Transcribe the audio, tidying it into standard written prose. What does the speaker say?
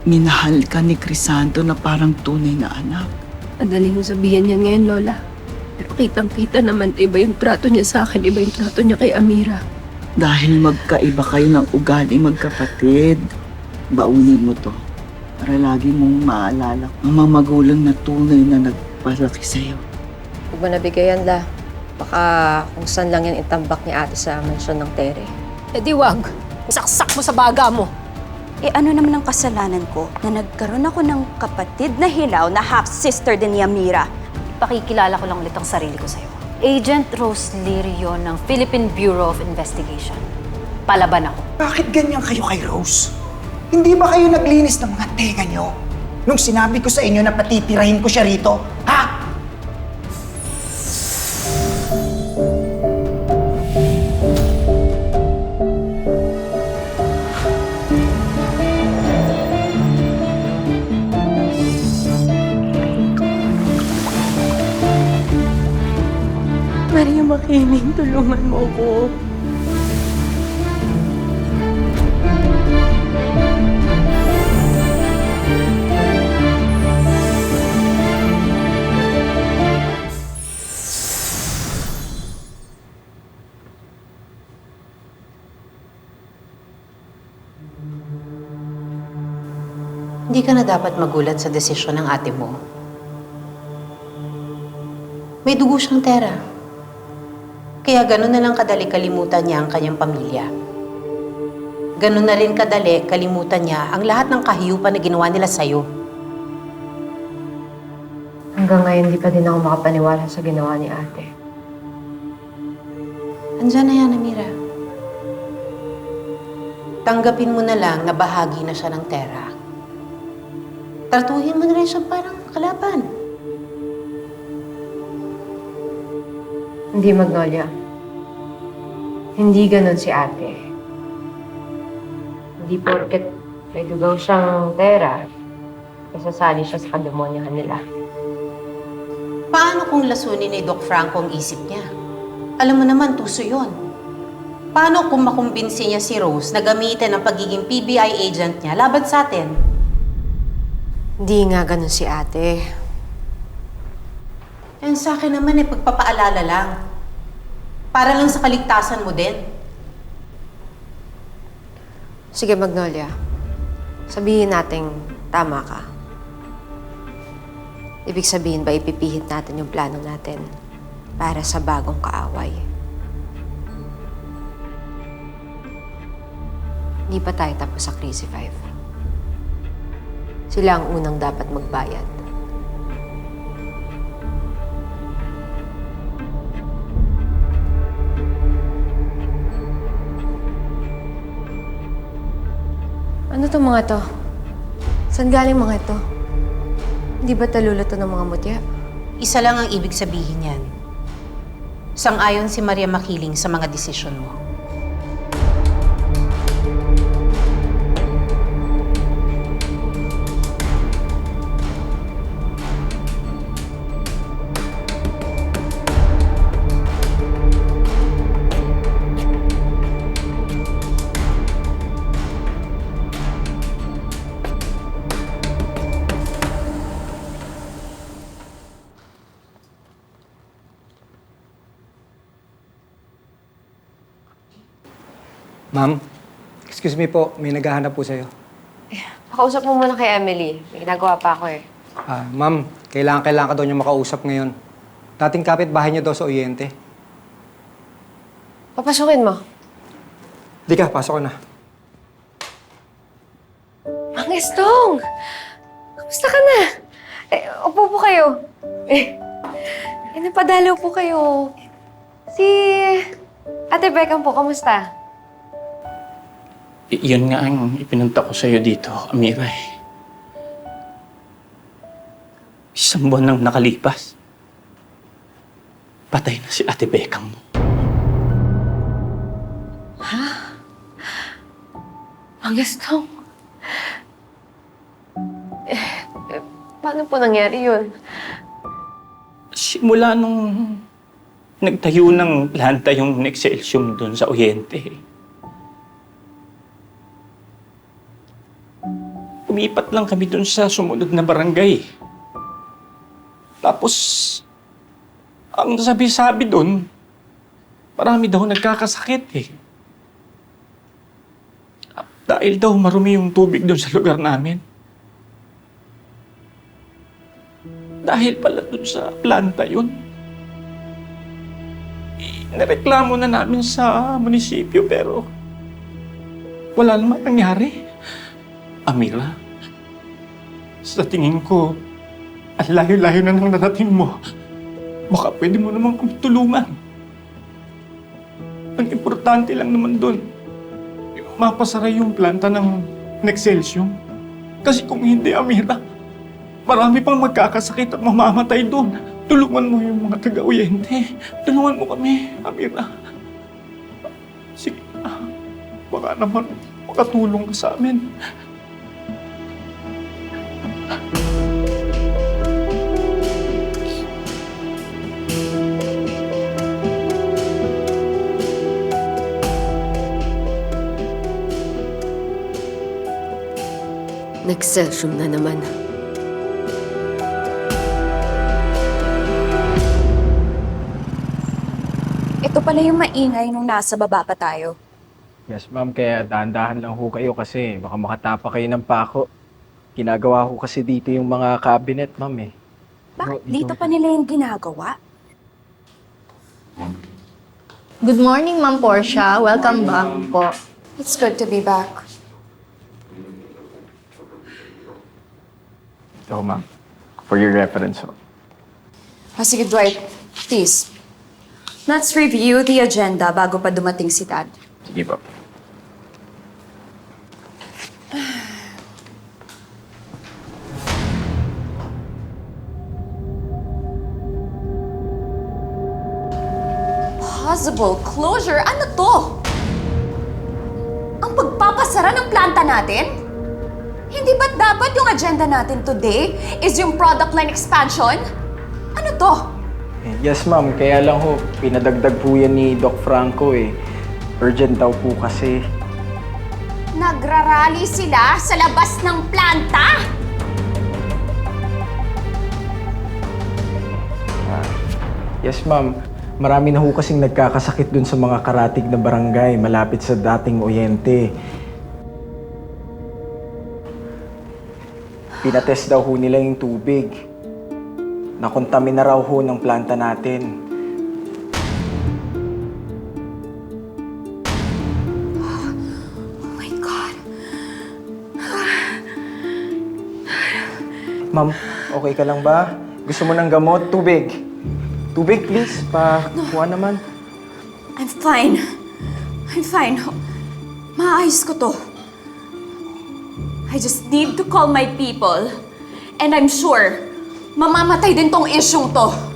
minahal ka ni Crisanto na parang tunay na anak. Madali mo sabihin yan ngayon, Lola. Pero kitang-kita naman, iba yung trato niya sa akin, iba yung trato niya kay Amira. Dahil magkaiba kayo ng ugali magkapatid, baunin mo to para lagi mong maalala ang mga magulang na tunay na nagpalaki sa'yo. Huwag mo nabigayan, La. Baka kung saan lang yan itambak ni ate sa mansyon ng Tere. Eh di wag, saksak mo sa baga mo. Eh ano naman ang kasalanan ko na nagkaroon ako ng kapatid na hilaw na half-sister din ni Amira? Pakikilala ko lang ulit ang sarili ko sa'yo. Agent Rose Lirio ng Philippine Bureau of Investigation. Palaban ako. Bakit ganyan kayo kay Rose? Hindi ba kayo naglinis ng mga tenga nyo? Nung sinabi ko sa inyo na patitirahin ko siya rito, ha? Maria Makiling, tulungan mo ko. Hindi ka na dapat magulat sa desisyon ng ate mo. May dugo siyang Tera. Kaya ganun na lang kadali kalimutan niya ang kanyang pamilya. Ganun na rin kadali kalimutan niya ang lahat ng kahiyupan na ginawa nila sa'yo. Hanggang ngayon, di pa din ako makapaniwala sa ginawa ni ate. Andiyan na yan, Amira. Tanggapin mo na lang na bahagi na siya ng Tera. Tratuhin mo na rin siya parang kalaban. Hindi, Magnolia. Hindi ganun si ate. Hindi porket may dugaw siyang Tera, kasasali siya sa kademonyahan nila. Paano kung lasunin ni Doc Franco ang isip niya? Alam mo naman, tuso yun. Paano kung makumbinsi niya si Rose na gamitin ang pagiging PBI agent niya laban sa atin? Hindi nga ganun si ate. Yan sa akin naman pagpapaalala lang. Para lang sa kaligtasan mo din. Sige, Magnolia. Sabihin nating tama ka. Ibig sabihin ba ipipihit natin yung plano natin para sa bagong kaaway? Hindi pa tayo tapos sa Crazy Five. Sila ang unang dapat magbayad. Ano to mga to? Saan galing mga ito? Hindi ba talulo to ng mga mutya? Isa lang ang ibig sabihin yan. Sang-ayon si Maria Makiling sa mga desisyon mo. Ma'am, excuse me po, may naghahanap po sa'yo. Pakausap mo muna kay Emily. May ginagawa pa ako eh. Ma'am, kailangan ka daw niyo makausap ngayon. Dating kapitbahay niyo daw sa Oriente. Papasukin mo. Di ka, pasok ko na. Mang Estong! Kamusta ka na? Upo po kayo. Napadalaw po kayo. Si Ate Beckham po, kamusta? Yun nga ang ipinunta ko sa'yo dito, Amira eh. Isang buwan nang nakalipas. Patay na si Ate Beckham mo. Ha? Mang Estong? Paano po nangyari yun? Simula nung nagtayo ng planta yung Nexcelsium doon sa Oriente. lumipat lang kami dun sa sumunod na barangay. Tapos, ang sabi-sabi dun, marami daw nagkakasakit eh. At dahil daw marumi yung tubig dun sa lugar namin. Dahil pala dun sa planta yun. Nareklamo na namin sa munisipyo pero wala naman nangyari. Amira, sa tingin ko, ang layo-layo na nang narating mo. Baka pwede mo naman kami tulungan. Ang importante lang naman doon, mapasara yung planta ng Nexcelsium. Kasi kung hindi, Amira, marami pang magkakasakit at mamamatay doon. Tulungan mo yung mga taga-uyente. Tulungan mo kami, Amira. Sige na. Baka naman makatulong ka sa amin. Nexcelsium na naman. Ito pala yung maingay nung nasa baba pa tayo. Yes, ma'am. Kaya dahan-dahan lang ho kayo kasi baka makatapa kayo ng pako. Ginagawa ko kasi dito yung mga cabinet, ma'am eh. Bakit dito pa nila yung ginagawa? Good morning, Ma'am Portia. Welcome back po. It's good to be back. So, ma'am, for your reference, ho. Sige, Dwight. Please. Let's review the agenda bago pa dumating si Dad. Sige po. Possible closure? Ano to? Ang pagpapasara ng planta natin? Hindi ba't dapat yung agenda natin today is yung product line expansion? Ano to? Yes, ma'am. Kaya lang ho, pinadagdag po yan ni Doc Franco eh. Urgent daw po kasi. Nagrarally sila sa labas ng planta? Yes, ma'am. Marami na ho kasing nagkakasakit dun sa mga karatig na barangay malapit sa dating Oyente. Pinatest daw ho nila yung tubig. Nakontamina raw ho ng planta natin. Oh my God. Ma'am, okay ka lang ba? Gusto mo ng gamot? Tubig? Tubig, please. Pakuha naman. I'm fine. I'm fine. Maayos ko to. I just need to call my people. And I'm sure, mamamatay din tong isyung to.